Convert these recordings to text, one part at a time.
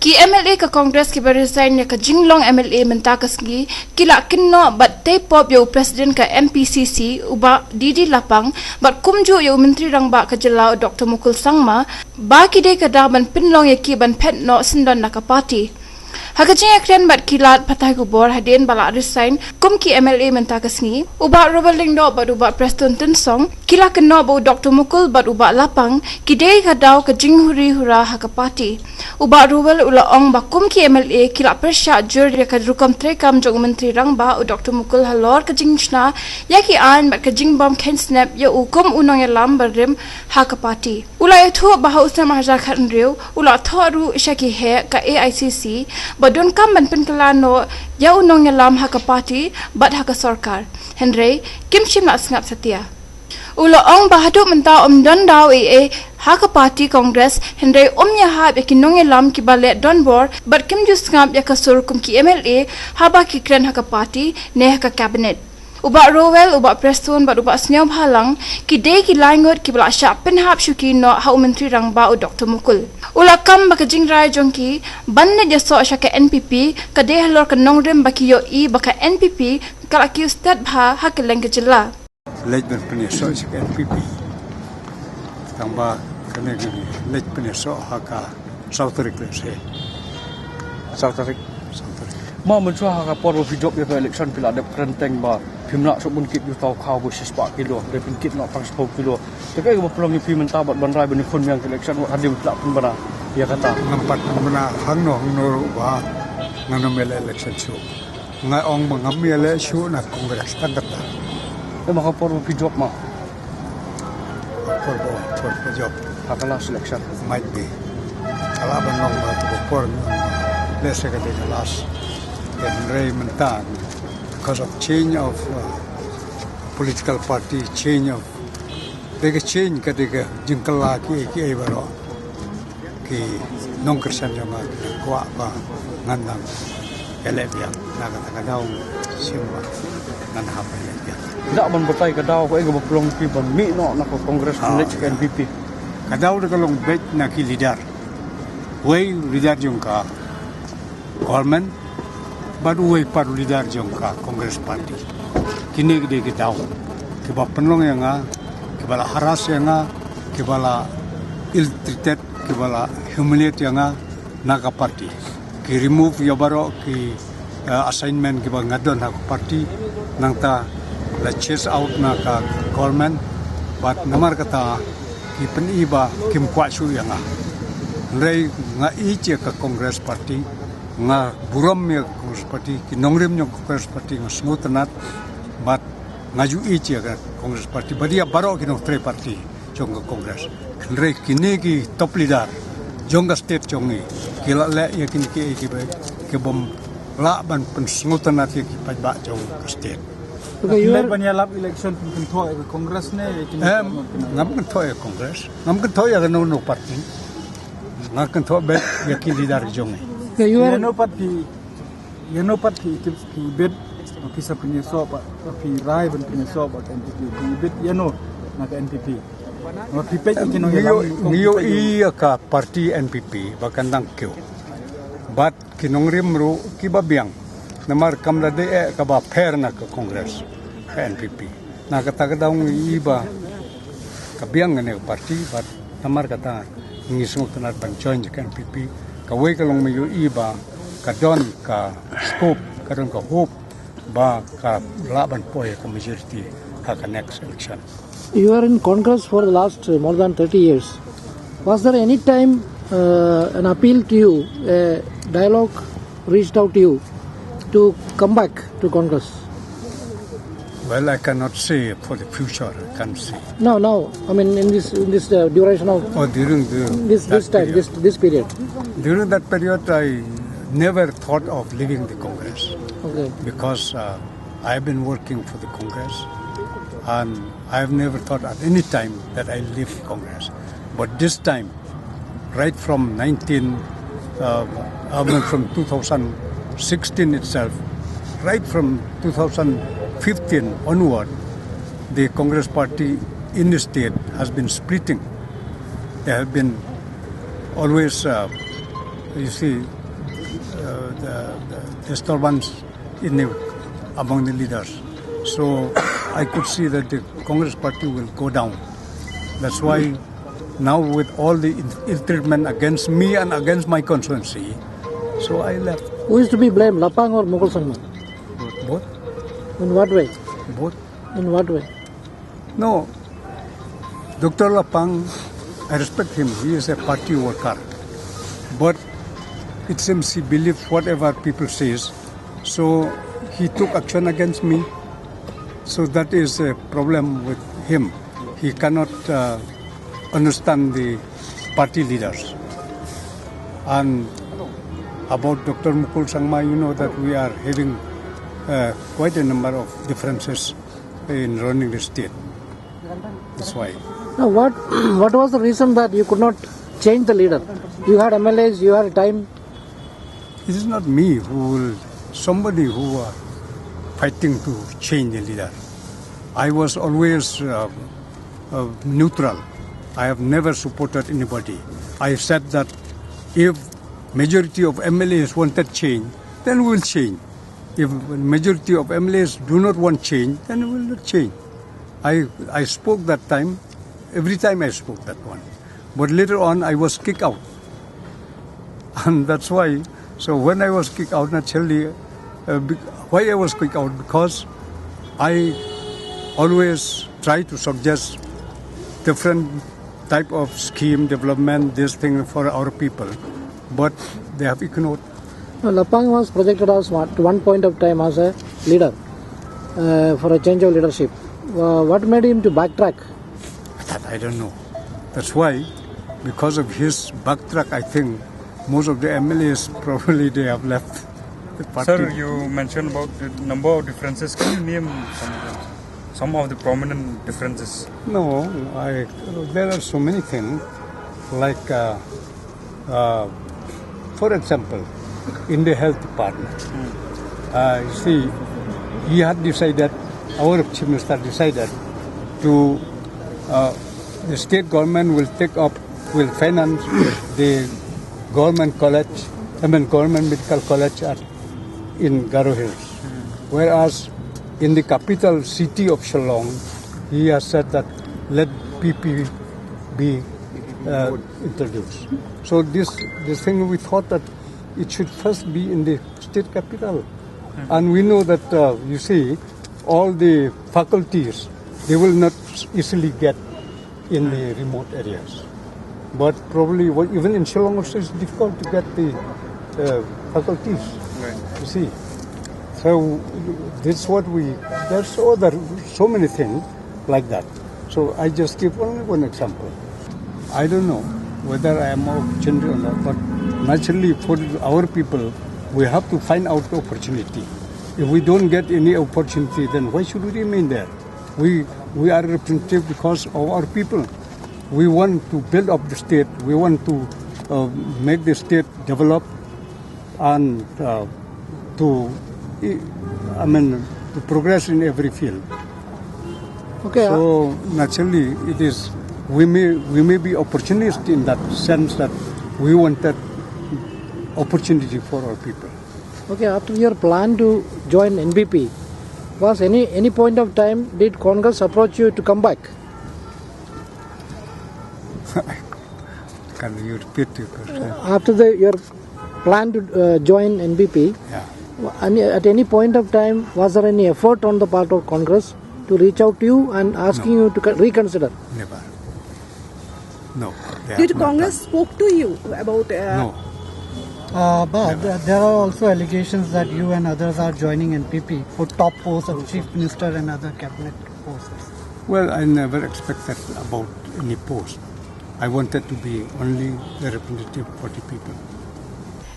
Ki MLA ka Congress ki resign ya ka jinglong MLA mentakas gi kila kinno bat te pop yo president ka MPCC uba Dr Lapang bat kumju yo menteri rang ba ka jelau Dr Mukul sangma ba ki de ka da ban pinlong ya ki ban pet no sindon na ka party. Hakajing akren bat kilat patay ko bor hadin bala resign kum ki MLA mentakas ngi uba robaling do bat uba Preston Tinsong kila kenno bo Dr Mukul bat uba Lapang ki de ka daw ka jinghuri hura ha ka party uba rubal ula ong ba kum ki MLA kila persya jur ya ka rukam trekam jong menteri rang ba u Dr Mukul halor ka jingshna ya ki an bat ka jingbom ken snap ya ukum unong ya lam barim ha ka party ula ya thu ba hausna mahja khan riu ula thoru shaki he ka AICC badun kam ban penkelano ya unong ya lam ha ka party bat ha ka sarkar Henry kim chim na sngap satia ulo ong bahadu menta don daw ha ka party congress Henry ya ha be kinong ya lam ki bale don bor bat kim ju sngap ya ka sur kum ki MLA ha ba ki kren ha ka party ne ha ka cabinet uba rowel uba preston bat uba snyam halang ki de ki langot ki bala sha pen hap shuki no ha menteri rang ba u Dr Mukul ula kam ba ka jingrai jongki banne je so sha ka NPP ka de halor ka nongrem ba ki yo ba ka NPP kala ki ustad bha ha ka leng ka jilla lej ben pene so sha ka NPP tamba kane gi lej pene so ha ka South Ma mencuah ha por video ya election pila de krenteng ba pimna so bun kit yu tau khau bu 6 kilo de pin kit no 10 kilo te kai ba pelong yu pi menta bat banrai ben khon yang election hadim pila pun bana ya kata nampat bana hang no ba ngano mele election chu ngai ong ba ngam mele chu na congress tagata e ma por video ma for job akala selection might be ala ban ngong ba to por lese ka de last Mentang because of change of political party, change of change ketika jengkala ki baro ki nongkersan yang kuat ba ngandang elebia naga daw simba ngan hapa elebia dak man betai ka daw ko ego plong pi ban mi no na ko congress college ka NPP ka daw de kalong bet na ki leader way leader jong ka government baru way paru leader jong ka Congress Party kini gede ke daw ke ba penlong yang ke bala haras yang ke bala ill treated ke bala humiliate yang naga party ke remove ya baro ke assignment ke ba ngadon ha party nang ta la chase out na ka government but namar kata ki peniba kim kwa chu yang rei nga iche ka Congress Party nga buram ya Congress Party ki nongrim nyong Congress Party nga smooth nat but ngaju ichi ka Congress Party badia baro ki no three party jong Congress kre kini ki top leader jong state jongi kila le ya kini ki bom la ban pen smooth nat ki pa ba jong state okay you are banyalap election pun tho Congress ne ngam kan tho Congress ngam kan tho ya no party ngam kan tho be ya ki leader jongi you are no party ki bed ki sa punya so pa ki rai ben punya so pa NPP ki bed no na ka NPP no ki pe ki no yo ka party NPP bakandang kyo but kinongrim ru ki babiang namar kamla de ka ba fair na ka congress ka NPP na ka tagadang iba kabiang ne party but namar kata ngismo tanat ban join ka NPP kawai kalong mayo iba kadon ka scope kadon ka hope ba ka laban poe ka majority ka next election. You are in Congress for the last more than 30 years. Was there any time an appeal to you, a dialogue reached out to you to come back to Congress? Well, I cannot say for the future. I can't say. No. I mean, in this duration of during this period. During that period, I never thought of leaving the Congress. Okay. Because I've been working for the Congress, and I've never thought at any time that I leave Congress. But this time, right from 2016 itself, right from 2015 onward, the Congress Party in the state has been splitting. They have been always you see, the disturbance among the leaders. So I could see that the Congress party will go down. That's why now with all the ill treatment against me and against my constituency, so I left. Who is to be blamed, Lapang or Mukul Sangma? Both. In what way? Both. In what way? No. Dr. Lapang, I respect him. He is a party worker. But it seems he believes whatever people says. So he took action against me. So that is a problem with him. He cannot understand the party leaders. And about Dr. Mukul Sangma, you know that we are having quite a number of differences in running the state. That's why. Now, what was the reason that you could not change the leader? You had MLAs, you had time. It is not me somebody who are fighting to change the leader. I was always neutral. I have never supported anybody. I said that if majority of MLAs wanted change, then we will change. If majority of MLAs do not want change, then we will not change. I spoke that time. Every time I spoke that one. But later on, I was kicked out. And that's why, so when I was kicked out, naturally, why I was kicked out? Because I always try to suggest different type of scheme, development, this thing for our people. But they have ignored. Lapang was projected as at one point of time as a leader for a change of leadership. What made him to backtrack? That I don't know. That's why, because of his backtrack, I think most of the MLAs probably they have left the party. Sir, you mentioned about the number of differences. Can you name some of the prominent differences? No, there are so many things. Like, for example, in the health department, you see, he had decided, our Chief Minister decided to the state government will finance the government medical college in Garo Hills. Whereas in the capital city of Shillong, he has said that let PP be introduced. So this thing, we thought that it should first be in the state capital. And we know that, you see, all the faculties, they will not easily get in the remote areas. But probably, even in Shillong also, it's difficult to get the faculties, you see. So this is what there's so many things like that. So I just give only one example. I don't know whether I am opportunity or not, but naturally for our people, we have to find out the opportunity. If we don't get any opportunity, then why should we remain there? We are representative because of our people. We want to build up the state. We want to make the state develop and to progress in every field. Okay. So naturally, it is we may be opportunist in that sense that we want that opportunity for our people. Okay. After your plan to join NBP, was any point of time did Congress approach you to come back? Can you repeat your question? After your plan to join NBP, at any point of time, was there any effort on the part of Congress to reach out to you and asking you to reconsider? Never. No. Did Congress spoke to you about? No. But there are also allegations that you and others are joining NPP for top posts of Chief Minister and other cabinet posts. Well, I never expected about any post. I wanted to be only the representative for the people.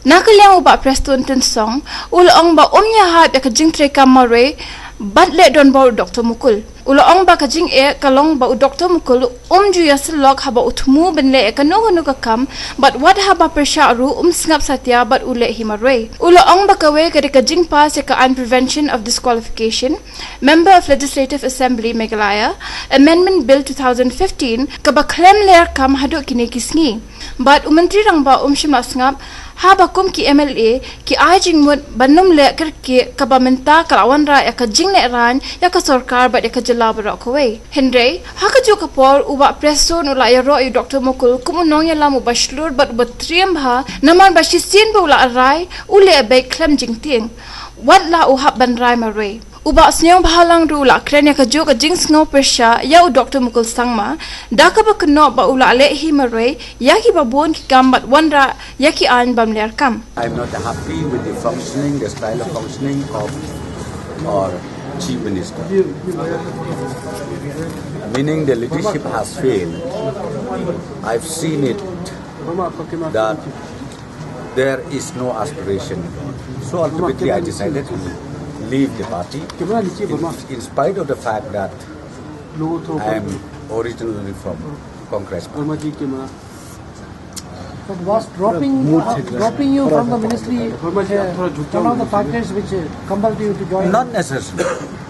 Nakaliang uba Preston song, ulaong ba umnya ya kajing tre kamare, but let don ba Dr Mukul. Ulaong ba kajing kalong ba Dr Mukul juya selok haba utmu benle kanono kam, but what haba persharu sngap satya but ule himare. Ulaong ba kawe kajing pass ka prevention of disqualification, Member of Legislative Assembly Meghalaya, Amendment Bill 2015 ka ba klem ler kam hadu kinikisngi. But umantri rang ba shima sngap ha bakum ki MLA ki ajing mut banum le kerke kabamenta kalawan ra ya ka jingle ran ya ka sarkar ba ya ka jala ba ko we Henry ha ka jo ka por uba preso no la ya ro yu Dr Mukul kumunong ya lamu bashlur but batriam ha naman ba shi sin bu la rai ule be klem jing ting wat la u hab ban rai ma re uba snyong bahalang ru la krenya ka jo ka jing sngo persha ya u Dr Mukul sangma da ka ba kno ba ula le hi ma re ya ki ba bon ki kam bat wandra ya ki an bam ler kam. I'm not happy with the functioning, the style of functioning of our chief minister. Meaning the leadership has failed. I've seen it that there is no aspiration. So ultimately I decided to leave the party in spite of the fact that I am originally from Congress party. But was dropping you from the ministry one of the factors which compelled you to join? Not necessarily.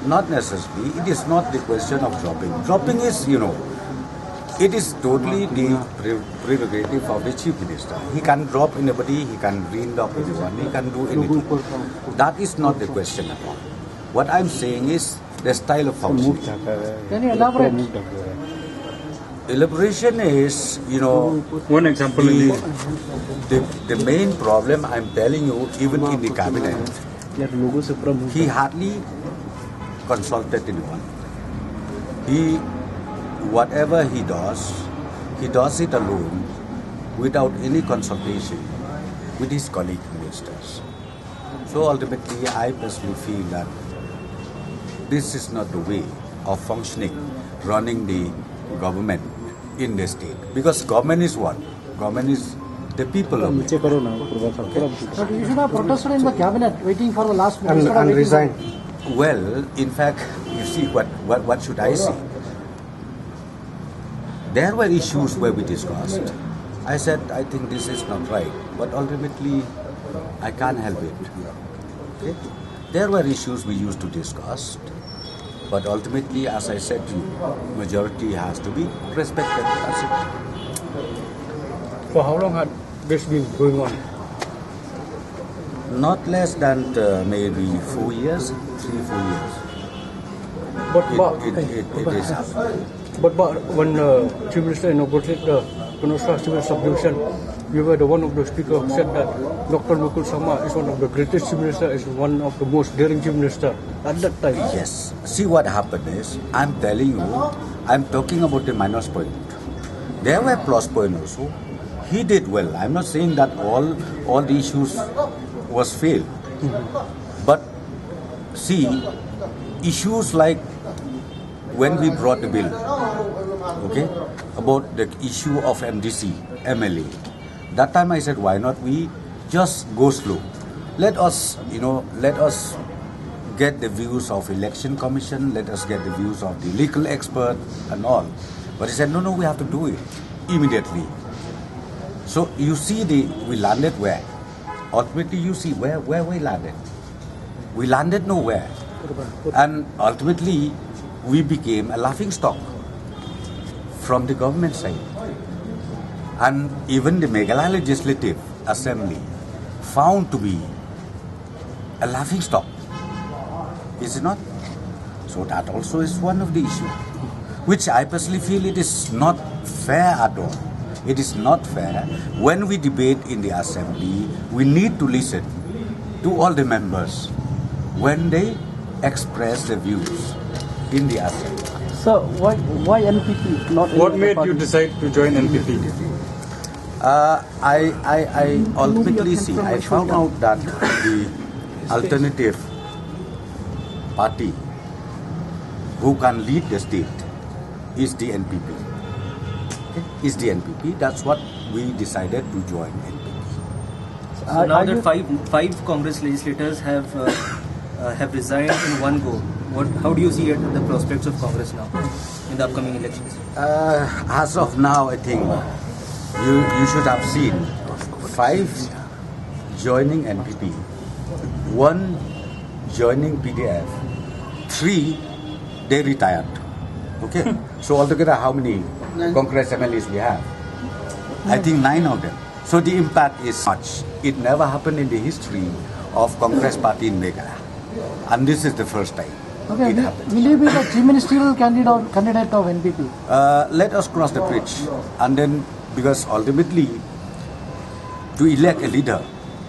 Not necessarily. It is not the question of dropping. Dropping is, it is totally the prerogative of the chief minister. He can drop anybody, he can bring up anyone, he can do anything. That is not the question at all. What I'm saying is the style of functioning. Can you elaborate? Elaboration is, One example. the main problem I'm telling you, even in the cabinet, he hardly consulted anyone. Whatever he does it alone, without any consultation with his colleague ministers. So ultimately, I personally feel that this is not the way of functioning, running the government in the state. Because government is what? Government is the people of it. But you should have protested in the cabinet, waiting for the last minute. And resign. Well, in fact, you see, what should I say? There were issues where we discussed. I said, I think this is not right. But ultimately, I can't help it. Okay? There were issues we used to discuss. But ultimately, as I said to you, majority has to be respected. That's it. For how long had this been going on? Not less than maybe 4 years, 3-4 years. It is happening. But when Chief Minister inaugurated the Konosha Civil Subdivision, you were the one of the speakers who said that Dr Mukul Sama is one of the greatest Chief Minister, is one of the most daring Chief Minister at that time. Yes. See what happened is, I'm telling you, I'm talking about the minus point. There were plus point also. He did well. I'm not saying that all the issues was failed. But see, issues like when we brought the bill, okay, about the issue of MDC, MLA. That time I said, why not we just go slow? Let us get the views of election commission, let us get the views of the legal expert and all. But he said, no, we have to do it immediately. So you see, we landed where? Ultimately, you see where we landed. We landed nowhere. And ultimately, we became a laughing stock from the government side. And even the Meghalaya Legislative Assembly found to be a laughing stock. Is it not? So that also is one of the issues, which I personally feel it is not fair at all. It is not fair. When we debate in the assembly, we need to listen to all the members when they express their views in the assembly. So why NPP? Not What made you decide to join NPP? I ultimately see, I found out that the alternative party who can lead the state is the NPP. Okay? Is the NPP. That's what we decided to join NPP. So now that five Congress legislators have resigned in one go, how do you see the prospects of Congress now in the upcoming elections? As of now, I think you should have seen 5 joining NPP, 1 joining PDF, 3 they retired. Okay, so altogether how many Congress MLAs we have? I think 9 of them. So the impact is much. It never happened in the history of Congress Party in Meghalaya. And this is the first time Okay, it happened. will you be the chief ministerial candidate of NPP? Let us cross the bridge. And then, because ultimately, to elect a leader,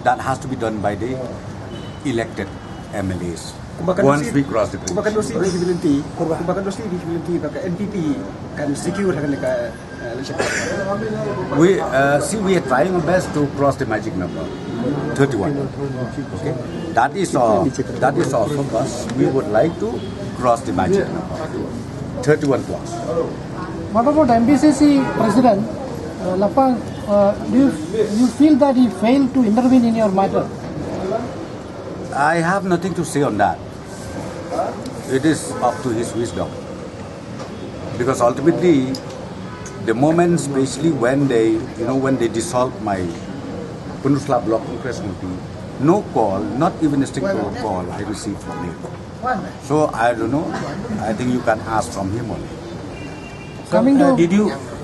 that has to be done by the elected MLAs. Once we cross the bridge. Visibility baka NPP can secure election. We are trying our best to cross the magic number, 31. Okay, that is our focus. We would like to cross the magic number, 31 plus. What about MPCC President Lapang? Do you feel that he failed to intervene in your matter? I have nothing to say on that. It is up to his wisdom. Because ultimately, the moment, especially when they dissolved my Punusla Block Congress Committee, no call, not even a single call I received from him. So I don't know. I think you can ask from him only.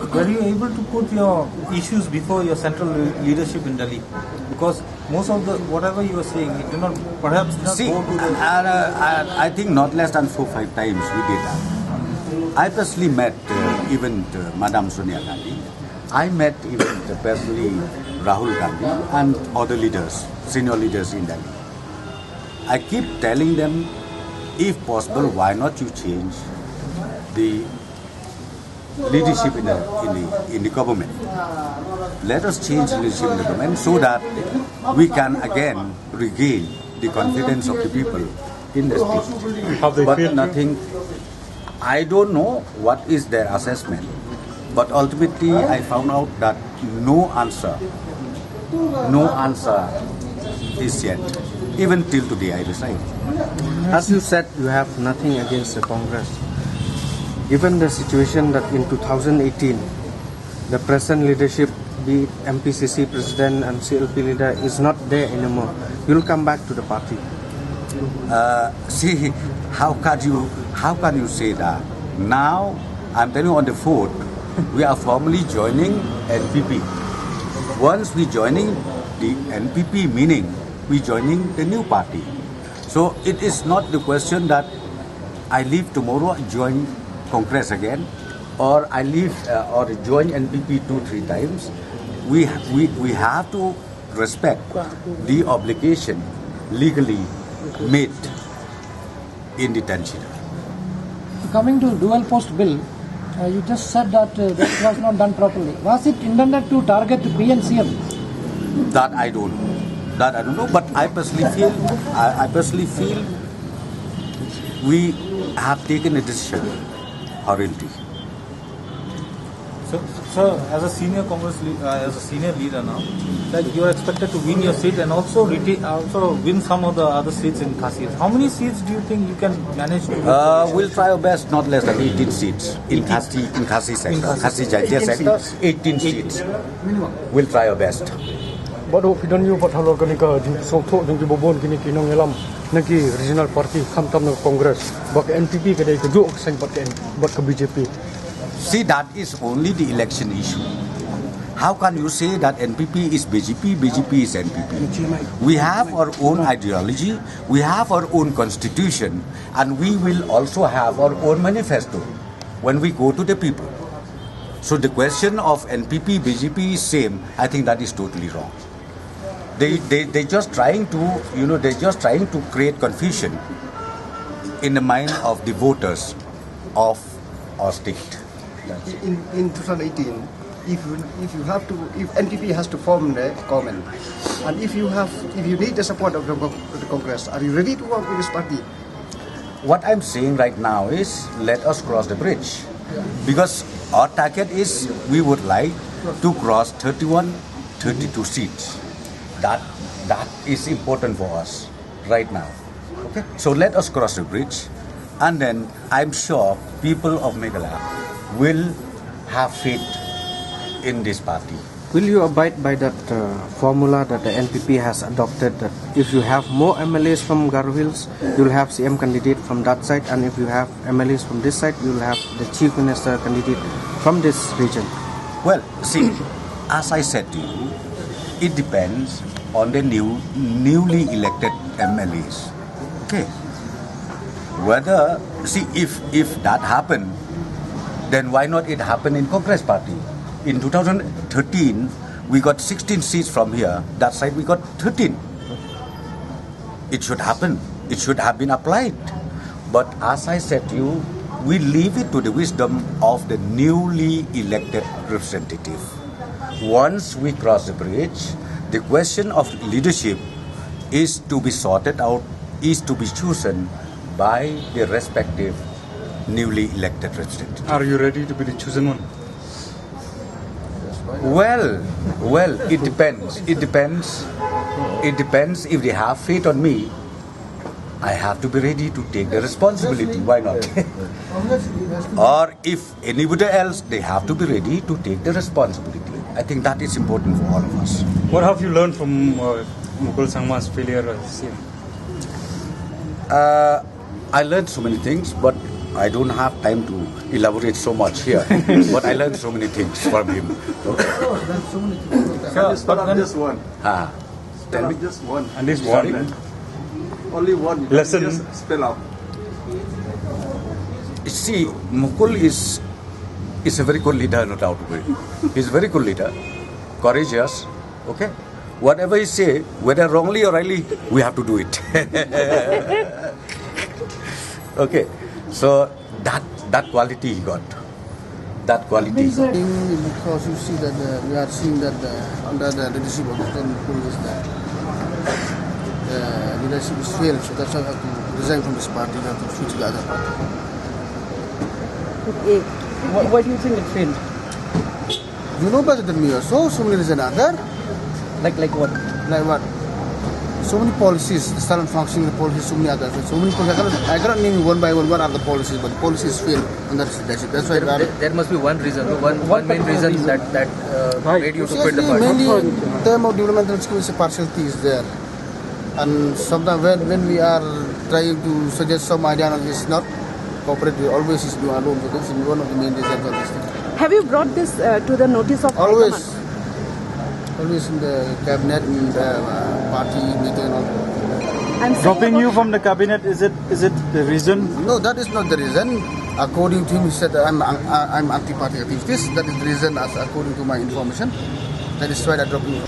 Were you able to put your issues before your central leadership in Delhi? Because most of the whatever you were saying, it did not go to the... I think not less than 4-5 times we did that. I personally met even Madam Sonia Gandhi. I met even personally Rahul Gandhi and other leaders, senior leaders in Delhi. I keep telling them, if possible, why not you change the leadership in the government. Let us change leadership in the government so that we can again regain the confidence of the people in the state. But nothing. I don't know what is their assessment, but ultimately I found out that no answer is yet. Even till today I resign. As you said, you have nothing against the Congress. Given the situation that in 2018, the present leadership, be it MPCC president and CLP leader, is not there anymore, you will come back to the party. See, how can you say that? Now, I'm telling you on the 4th, we are formally joining NPP. Once we joining the NPP, meaning we joining the new party. So it is not the question that I leave tomorrow and join Congress again, or I leave or join NPP 2-3 times. We have to respect the obligation legally made in the detention. Coming to dual post bill, you just said that that was not done properly. Was it intended to target PNCM? That I don't know. But I personally feel we have taken a decision hurriedly. So, as a senior Congress, as a senior leader now, like you are expected to win your seat and also win some of the other seats in Khasi. How many seats do you think you can manage to? We'll try our best. Not less than 18 seats in Khasi sector, Khasi Jajia sector. 18 seats. We'll try our best. But if you don't know what halal kanika, so thought you bobon kini kinong elam, naki regional party come tam ng Congress, bak NPP kada itu jo sang bak BJP. See, that is only the election issue. How can you say that NPP is BJP, BJP is NPP? We have our own ideology, we have our own constitution, and we will also have our own manifesto when we go to the people. So the question of NPP, BJP is same. I think that is totally wrong. They just trying to create confusion in the mind of the voters of our state. In 2018, if NPP has to form the government, and if you need the support of the Congress, are you ready to work with this party? What I'm saying right now is let us cross the bridge, because our target is we would like to cross 31, 32 seats. That is important for us right now. Okay, so let us cross the bridge, and then I'm sure people of Meghalaya will have faith in this party. Will you abide by that formula that the NPP has adopted, that if you have more MLAs from Garo Hills, you'll have CM candidate from that side, and if you have MLAs from this side, you'll have the Chief Minister candidate from this region? Well, see, as I said to you, it depends on the newly elected MLAs. Okay. Whether, see, if that happened, then why not it happen in Congress Party? In 2013, we got 16 seats from here. That side we got 13. It should happen. It should have been applied. But as I said to you, we leave it to the wisdom of the newly elected representative. Once we cross the bridge, the question of leadership is to be sorted out, is to be chosen by the respective newly elected representative. Are you ready to be the chosen one? Well, it depends. It depends if they have faith on me. I have to be ready to take the responsibility. Why not? Or if anybody else, they have to be ready to take the responsibility. I think that is important for all of us. What have you learned from Mukul Sangma's failure as CM? I learned so many things, but I don't have time to elaborate so much here. But I learned so many things from him. Just one. Tell me. Just one. And this one. Only one. Lesson. Just spell out. See, Mukul is a very good leader, no doubt. He's a very good leader, courageous. Okay, whatever he say, whether wrongly or rightly, we have to do it. Okay, so that quality he got. That quality. Because you see that we are seeing that under the leadership of Dr Mukul is that leadership is failed, so that's why I have to resign from this party and have to switch to the other party. Okay. Why do you think it failed? You know better than me also, so many reasons are there. Like what? Like what? So many policies, the style and functioning of the policies, so many others. So many policies. I cannot name you one by one what are the policies, but the policies fail under this leadership. That's why there must be one reason, one main reason that made you to quit the party. Mainly in terms of developmental skills, partiality is there. And sometimes when we are trying to suggest some idea and it's not cooperate, we always is doing alone. So this is one of the main reasons of this thing. Have you brought this to the notice of Always in the cabinet, in the party meeting and all. Dropping you from the cabinet, is it the reason? No, that is not the reason. According to him, he said I'm anti-party activist. That is the reason, as according to my information. That is why I dropped him.